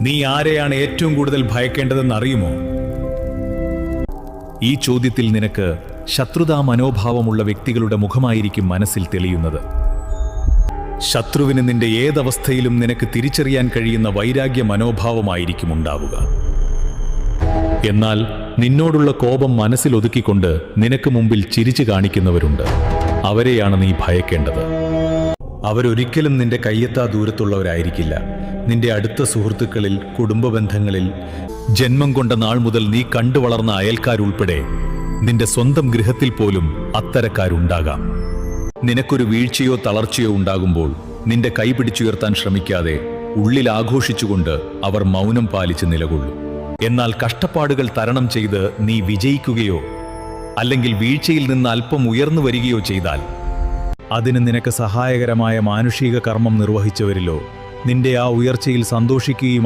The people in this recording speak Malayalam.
നീ ആരെയാണ് ഏറ്റവും കൂടുതൽ ഭയക്കേണ്ടതെന്ന് അറിയുമോ? ഈ ചോദ്യത്തിൽ നിനക്ക് ശത്രുതാ മനോഭാവമുള്ള വ്യക്തികളുടെ മുഖമായിരിക്കും മനസ്സിൽ തെളിയുന്നത്. ശത്രുവിന് നിന്റെ ഏതവസ്ഥയിലും നിനക്ക് തിരിച്ചറിയാൻ കഴിയുന്ന വൈരാഗ്യ മനോഭാവമായിരിക്കും ഉണ്ടാവുക. എന്നാൽ നിന്നോടുള്ള കോപം മനസ്സിൽ ഒതുക്കിക്കൊണ്ട് നിനക്ക് മുമ്പിൽ ചിരിച്ചു കാണിക്കുന്നവരുണ്ട്. അവരെയാണ് നീ ഭയക്കേണ്ടത്. അവരൊരിക്കലും നിന്റെ കയ്യെത്താ ദൂരത്തുള്ളവരായിരിക്കില്ല. നിന്റെ അടുത്ത സുഹൃത്തുക്കളിൽ, കുടുംബ ബന്ധങ്ങളിൽ, ജന്മം കൊണ്ട നാൾ മുതൽ നീ കണ്ടു വളർന്ന അയൽക്കാരുൾപ്പെടെ നിന്റെ സ്വന്തം ഗൃഹത്തിൽ പോലും അത്തരക്കാരുണ്ടാകാം. നിനക്കൊരു വീഴ്ചയോ തളർച്ചയോ ഉണ്ടാകുമ്പോൾ നിന്റെ കൈ പിടിച്ചുയർത്താൻ ശ്രമിക്കാതെ ഉള്ളിൽ ആഘോഷിച്ചുകൊണ്ട് അവർ മൗനം പാലിച്ച് നിലകൊള്ളും. എന്നാൽ കഷ്ടപ്പാടുകൾ തരണം ചെയ്ത് നീ വിജയിക്കുകയോ അല്ലെങ്കിൽ വീഴ്ചയിൽ നിന്ന് അല്പം ഉയർന്നു വരികയോ ചെയ്താൽ അതിന് നിനക്ക് സഹായകരമായ മാനുഷിക കർമ്മം നിർവഹിച്ചവരിലോ നിന്റെ ആ ഉയർച്ചയിൽ സന്തോഷിക്കുകയും